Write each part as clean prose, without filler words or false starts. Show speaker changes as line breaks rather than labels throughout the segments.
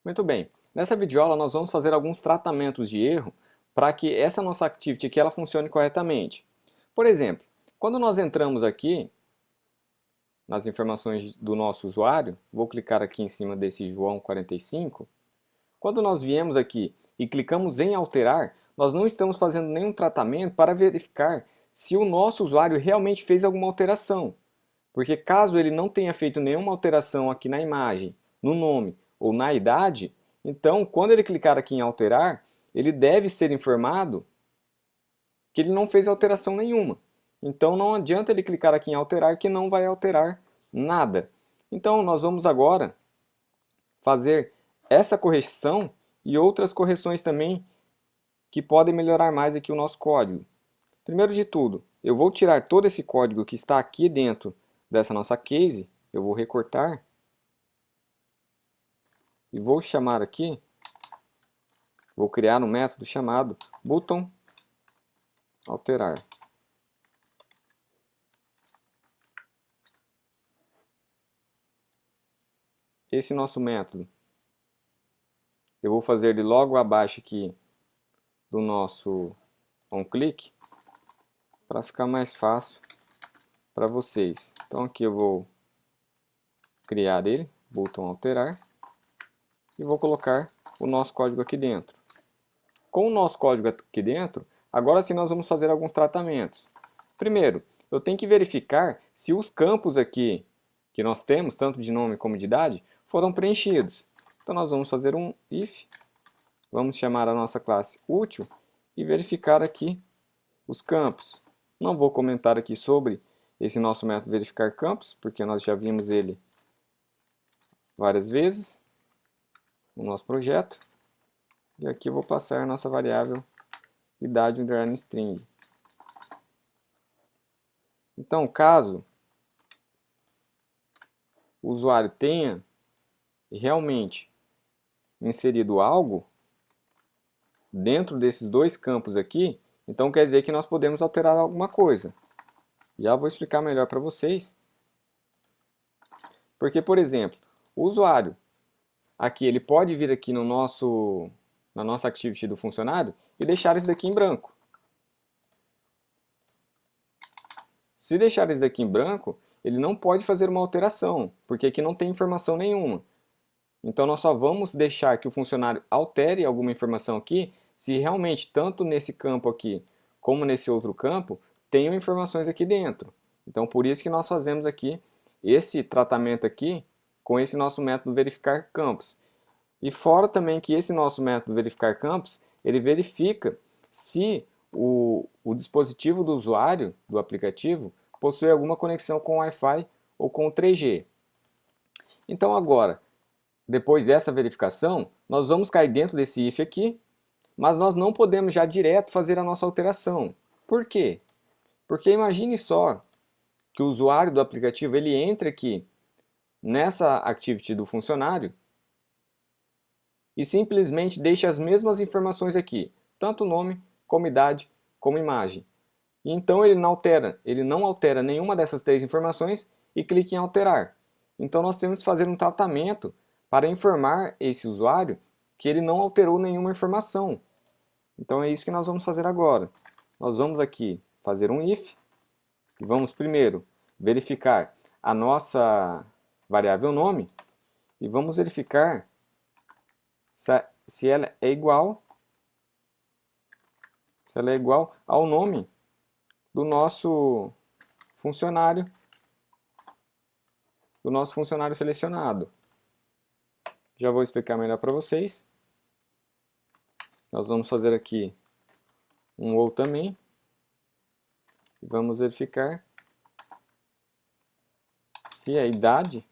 Muito bem. Nessa videoaula nós vamos fazer alguns tratamentos de erro para que essa nossa activity aqui ela funcione corretamente. Por exemplo, quando nós entramos aqui nas informações do nosso usuário, vou clicar aqui em cima desse João 45. Quando nós viemos aqui e clicamos em alterar, nós não estamos fazendo nenhum tratamento para verificar se o nosso usuário realmente fez alguma alteração. Porque caso ele não tenha feito nenhuma alteração aqui na imagem, no nome ou na idade, então quando ele clicar aqui em alterar, ele deve ser informado que ele não fez alteração nenhuma. Então não adianta ele clicar aqui em alterar que não vai alterar nada. Então nós vamos agora fazer essa correção e outras correções também que podem melhorar mais aqui o nosso código. Primeiro de tudo, eu vou tirar todo esse código que está aqui dentro dessa nossa case, eu vou recortar e vou chamar aqui, vou criar um método chamado button alterar. Esse nosso método, eu vou fazer ele logo abaixo aqui do nosso onClick, para ficar mais fácil para vocês. Então aqui eu vou criar ele, button alterar, e vou colocar o nosso código aqui dentro. Com o nosso código aqui dentro, agora sim nós vamos fazer alguns tratamentos. Primeiro, eu tenho que verificar se os campos aqui que nós temos, tanto de nome como de idade, foram preenchidos. Então nós vamos fazer um if, vamos chamar a nossa classe útil e verificar aqui os campos. Não vou comentar aqui sobre esse nosso método verificar campos, porque nós já vimos ele várias vezes no nosso projeto. E aqui eu vou passar a nossa variável idade underline string. Então, caso o usuário tenha realmente inserido algo dentro desses dois campos aqui, então quer dizer que nós podemos alterar alguma coisa. Já vou explicar melhor para vocês. Porque, por exemplo, o usuário aqui ele pode vir aqui no na nossa activity do funcionário e deixar isso daqui em branco. Se deixar isso daqui em branco, ele não pode fazer uma alteração, porque aqui não tem informação nenhuma. Então nós só vamos deixar que o funcionário altere alguma informação aqui se realmente tanto nesse campo aqui como nesse outro campo tenham informações aqui dentro. Então por isso que nós fazemos aqui esse tratamento aqui com esse nosso método verificar campos. E fora também que esse nosso método verificar campos, ele verifica se o dispositivo do usuário, do aplicativo, possui alguma conexão com o Wi-Fi ou com o 3G. Então agora, depois dessa verificação, nós vamos cair dentro desse if aqui, mas nós não podemos já direto fazer a nossa alteração. Por quê? Porque imagine só que o usuário do aplicativo ele entra aqui nessa activity do funcionário e simplesmente deixa as mesmas informações aqui, tanto nome, como idade, como imagem. E então ele não altera nenhuma dessas três informações e clica em alterar. Então nós temos que fazer um tratamento para informar esse usuário que ele não alterou nenhuma informação. Então é isso que nós vamos fazer agora. Nós vamos aqui fazer um if e vamos primeiro verificar a nossa variável nome e vamos verificar se ela é igual ao nome do nosso funcionário selecionado. Já vou explicar melhor para vocês. Nós vamos fazer aqui um ou também. E vamos verificar se a idade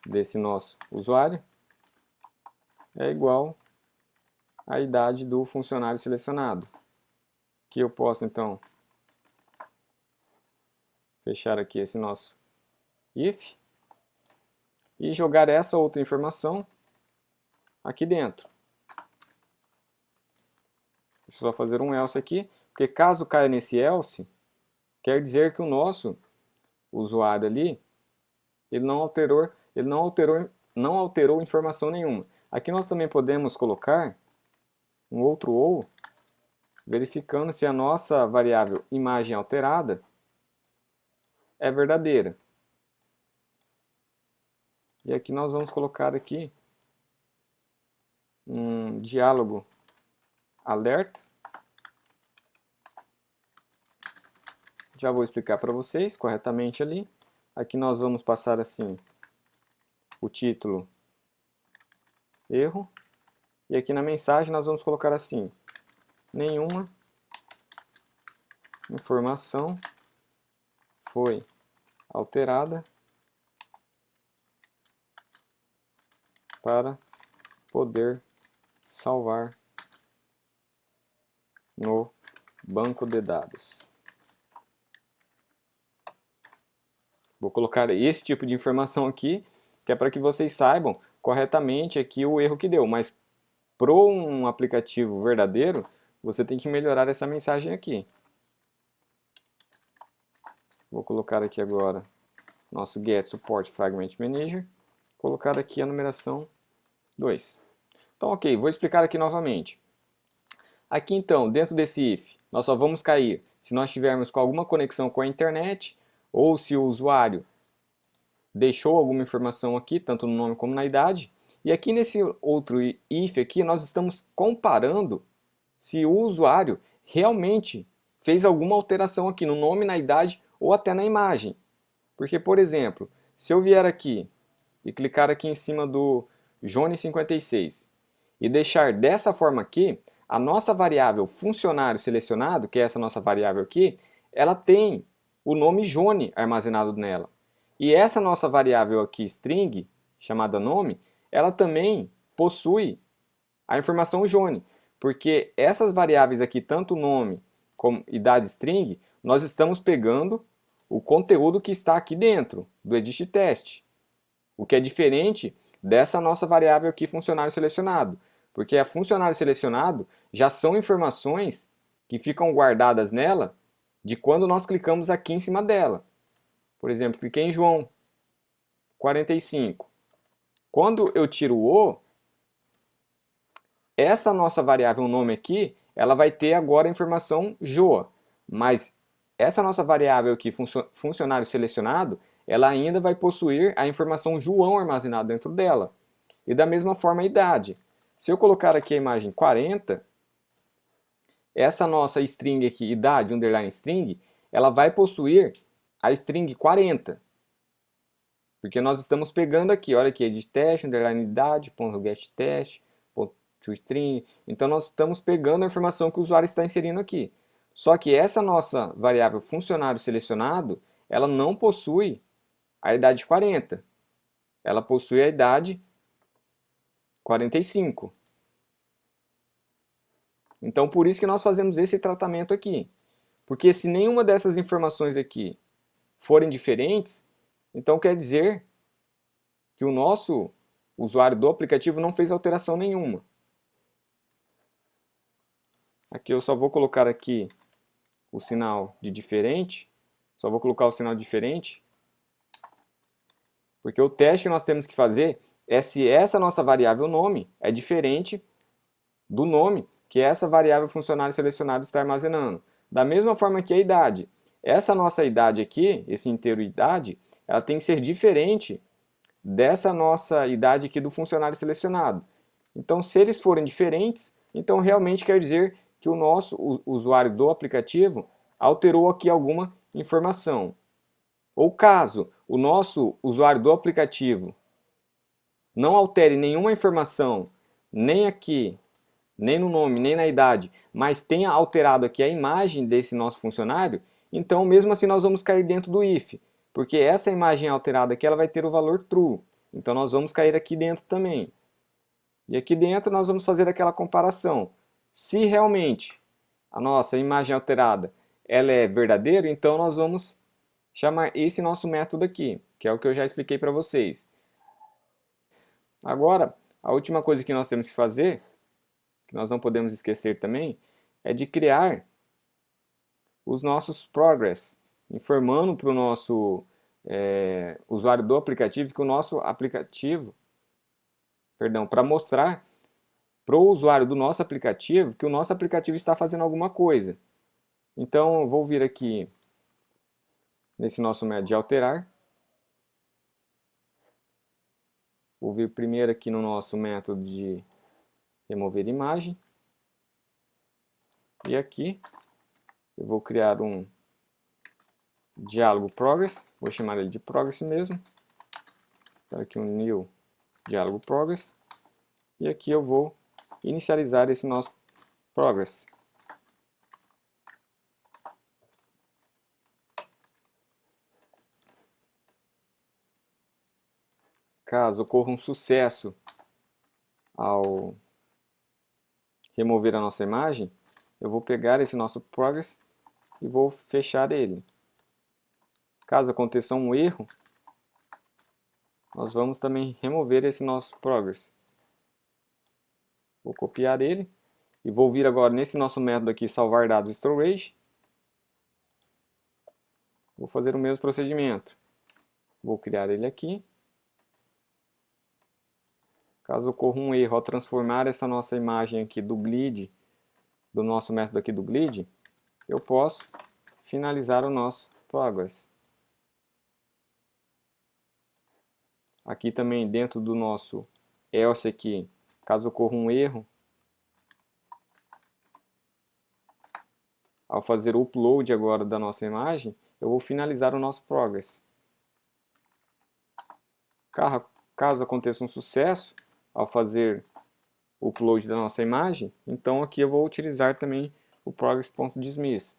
desse nosso usuário é igual à idade do funcionário selecionado. Que eu posso então fechar aqui esse nosso if e jogar essa outra informação aqui dentro. Deixa eu só fazer um else aqui, porque caso caia nesse else, quer dizer que o nosso usuário ali, ele não alterou informação nenhuma. Aqui nós também podemos colocar um outro ou, verificando se a nossa variável imagem alterada é verdadeira. E aqui nós vamos colocar aqui um diálogo alerta. Já vou explicar para vocês corretamente ali. Aqui nós vamos passar assim o título erro. E aqui na mensagem nós vamos colocar assim: nenhuma informação foi alterada para poder salvar no banco de dados. Vou colocar esse tipo de informação aqui, que é para que vocês saibam corretamente aqui o erro que deu, mas para um aplicativo verdadeiro, você tem que melhorar essa mensagem aqui. Vou colocar aqui agora nosso Get Support Fragment Manager, colocar aqui a numeração 2. Então, ok, vou explicar aqui novamente. Aqui então, dentro desse if, nós só vamos cair se nós tivermos com alguma conexão com a internet, ou se o usuário deixou alguma informação aqui, tanto no nome como na idade. E aqui nesse outro if aqui, nós estamos comparando se o usuário realmente fez alguma alteração aqui no nome, na idade ou até na imagem. Porque, por exemplo, se eu vier aqui e clicar aqui em cima do Johnny56 e deixar dessa forma aqui, a nossa variável funcionário selecionado, que é essa nossa variável aqui, ela tem o nome Johnny armazenado nela. E essa nossa variável aqui, string, chamada nome, ela também possui a informação Johnny, porque essas variáveis aqui, tanto nome como idade string, nós estamos pegando o conteúdo que está aqui dentro do edit test, o que é diferente dessa nossa variável aqui, funcionário selecionado, porque a funcionário selecionado já são informações que ficam guardadas nela de quando nós clicamos aqui em cima dela. Por exemplo, cliquei em João 45. Quando eu tiro o, essa nossa variável nome aqui, ela vai ter agora a informação Joa, mas essa nossa variável aqui, funcionário selecionado, ela ainda vai possuir a informação João armazenada dentro dela. E da mesma forma a idade. Se eu colocar aqui a imagem 40, essa nossa string aqui, idade, underline string, ela vai possuir a string 40. Porque nós estamos pegando aqui, olha aqui, edit test, underline idade, ponto get test, ponto toString. Então nós estamos pegando a informação que o usuário está inserindo aqui. Só que essa nossa variável funcionário selecionado, ela não possui a idade 40. Ela possui a idade 45. Então por isso que nós fazemos esse tratamento aqui. Porque se nenhuma dessas informações aqui forem diferentes, então quer dizer que o nosso usuário do aplicativo não fez alteração nenhuma. Aqui eu só vou colocar aqui o sinal de diferente, só vou colocar o sinal diferente, porque o teste que nós temos que fazer é se essa nossa variável nome é diferente do nome que essa variável funcionário selecionado está armazenando. Da mesma forma que a idade. Essa nossa idade aqui, esse inteiro idade, ela tem que ser diferente dessa nossa idade aqui do funcionário selecionado. Então, se eles forem diferentes, então realmente quer dizer que o nosso usuário do aplicativo alterou aqui alguma informação. Ou caso o nosso usuário do aplicativo não altere nenhuma informação, nem aqui, nem no nome, nem na idade, mas tenha alterado aqui a imagem desse nosso funcionário, então mesmo assim nós vamos cair dentro do if, porque essa imagem alterada aqui ela vai ter o valor true. Então nós vamos cair aqui dentro também. E aqui dentro nós vamos fazer aquela comparação. Se realmente a nossa imagem alterada ela é verdadeira, então nós vamos chamar esse nosso método aqui, que é o que eu já expliquei para vocês. Agora, a última coisa que nós temos que fazer, que nós não podemos esquecer também, é de criar os nossos progress, informando para o nosso usuário do aplicativo que o nosso aplicativo perdão, para mostrar para o usuário do nosso aplicativo que o nosso aplicativo está fazendo alguma coisa. Então eu vou vir aqui nesse nosso método de alterar. Vou vir primeiro aqui no nosso método de remover imagem. E aqui eu vou criar um diálogo progress, vou chamar ele de progress mesmo. Então aqui um new diálogo progress. E aqui eu vou inicializar esse nosso progress. Caso ocorra um sucesso ao remover a nossa imagem, eu vou pegar esse nosso progress e vou fechar ele. Caso aconteça um erro, nós vamos também remover esse nosso progress. Vou copiar ele e vou vir agora nesse nosso método aqui, salvar dados storage. Vou fazer o mesmo procedimento. Vou criar ele aqui. Caso ocorra um erro ao transformar essa nossa imagem aqui do glid, do nosso método aqui do glid, eu posso finalizar o nosso progress. Aqui também dentro do nosso else aqui, caso ocorra um erro, ao fazer o upload agora da nossa imagem, eu vou finalizar o nosso progress. Caso aconteça um sucesso, ao fazer o upload da nossa imagem, então aqui eu vou utilizar também o progress.dismiss.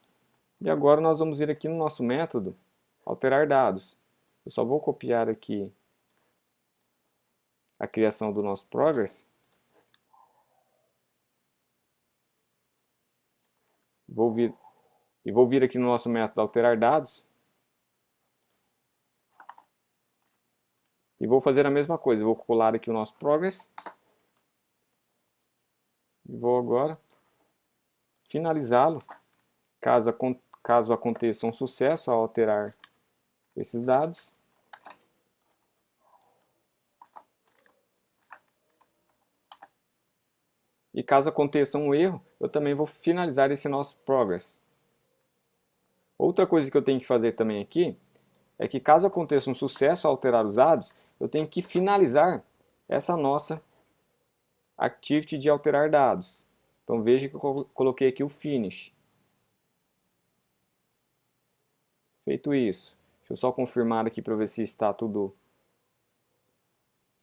E agora nós vamos vir aqui no nosso método, alterar dados. Eu só vou copiar aqui a criação do nosso progress. Vou vir aqui no nosso método alterar dados. E vou fazer a mesma coisa, eu vou colar aqui o nosso progress. E vou agora finalizá-lo, caso aconteça um sucesso ao alterar esses dados. E caso aconteça um erro, eu também vou finalizar esse nosso progress. Outra coisa que eu tenho que fazer também aqui é que caso aconteça um sucesso ao alterar os dados, eu tenho que finalizar essa nossa activity de alterar dados. Então veja que eu coloquei aqui o finish. Feito isso, deixa eu só confirmar aqui para ver se está tudo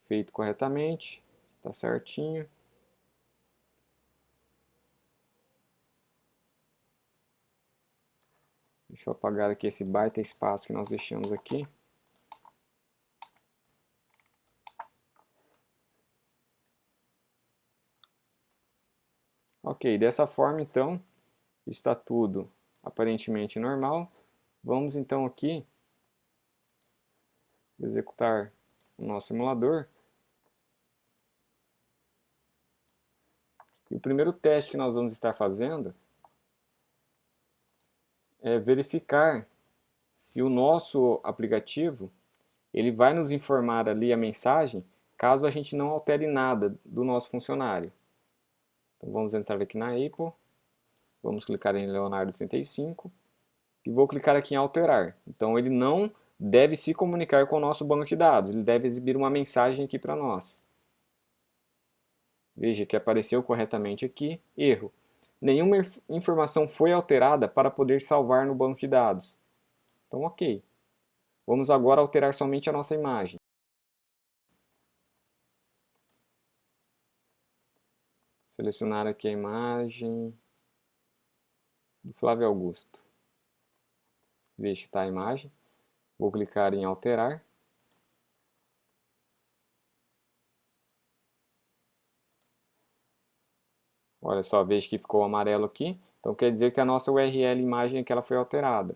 feito corretamente. Está certinho. Deixa eu apagar aqui esse baita espaço que nós deixamos aqui. Ok, dessa forma então está tudo aparentemente normal. Vamos então aqui executar o nosso simulador. E o primeiro teste que nós vamos estar fazendo é verificar se o nosso aplicativo ele vai nos informar ali a mensagem caso a gente não altere nada do nosso funcionário. Então vamos entrar aqui na Apple, vamos clicar em Leonardo 35 e vou clicar aqui em alterar. Então ele não deve se comunicar com o nosso banco de dados, ele deve exibir uma mensagem aqui para nós. Veja que apareceu corretamente aqui, erro. Nenhuma informação foi alterada para poder salvar no banco de dados. Então ok. Vamos agora alterar somente a nossa imagem. Selecionar aqui a imagem do Flávio Augusto. Veja que está a imagem. Vou clicar em alterar. Olha só, veja que ficou amarelo aqui. Então quer dizer que a nossa URL imagem aqui ela foi alterada.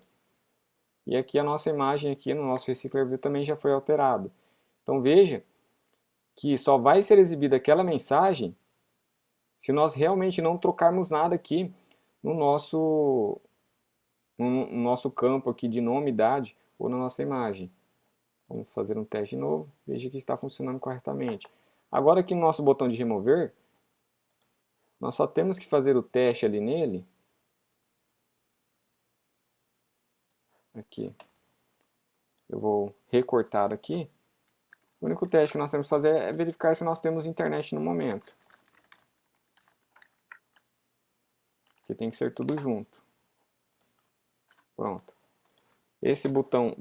E aqui a nossa imagem aqui no nosso Recycler View também já foi alterada. Então veja que só vai ser exibida aquela mensagem se nós realmente não trocarmos nada aqui no nosso campo aqui de nome, idade ou na nossa imagem. Vamos fazer um teste de novo. Veja que está funcionando corretamente. Agora aqui no nosso botão de remover, nós só temos que fazer o teste ali nele. Aqui. Eu vou recortar aqui. O único teste que nós temos que fazer é verificar se nós temos internet no momento. Que tem que ser tudo junto. Pronto. Esse botão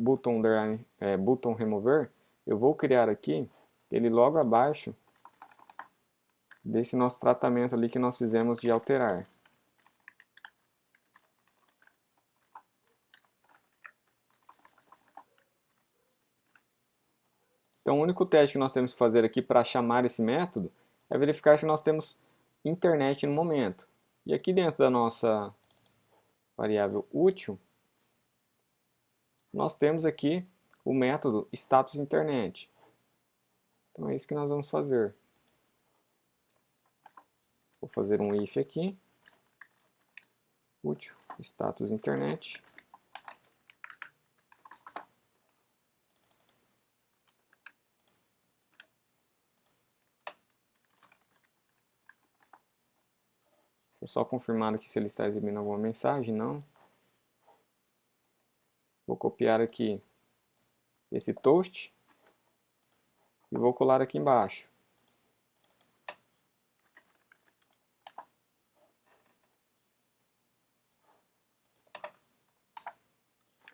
remover, eu vou criar aqui, ele logo abaixo desse nosso tratamento ali que nós fizemos de alterar. Então o único teste que nós temos que fazer aqui para chamar esse método é verificar se nós temos internet no momento. E aqui dentro da nossa variável útil, nós temos aqui o método status internet. Então é isso que nós vamos fazer. Vou fazer um if aqui, útil, status internet. Vou só confirmar aqui se ele está exibindo alguma mensagem, não. Vou copiar aqui esse toast e vou colar aqui embaixo.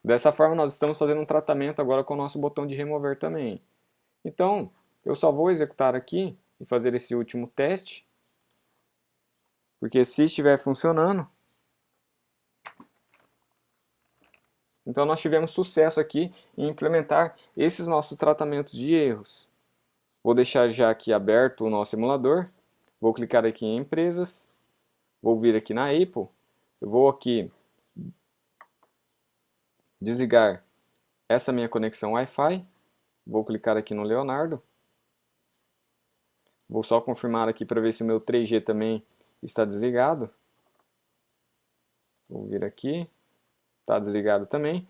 Dessa forma nós estamos fazendo um tratamento agora com o nosso botão de remover também. Então, eu só vou executar aqui e fazer esse último teste, porque se estiver funcionando, então nós tivemos sucesso aqui em implementar esses nossos tratamentos de erros. Vou deixar já aqui aberto o nosso emulador, vou clicar aqui em empresas, vou vir aqui na Apple, eu vou aqui desligar essa minha conexão Wi-Fi, vou clicar aqui no Leonardo, vou só confirmar aqui para ver se o meu 3G também está desligado, vou vir aqui, está desligado também.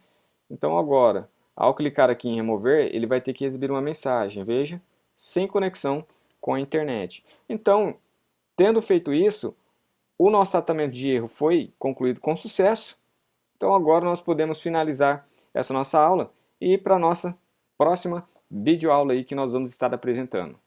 Então agora, ao clicar aqui em remover, ele vai ter que exibir uma mensagem, veja, sem conexão com a internet. Então, tendo feito isso, o nosso tratamento de erro foi concluído com sucesso. Então agora nós podemos finalizar essa nossa aula e ir para a nossa próxima videoaula aí que nós vamos estar apresentando.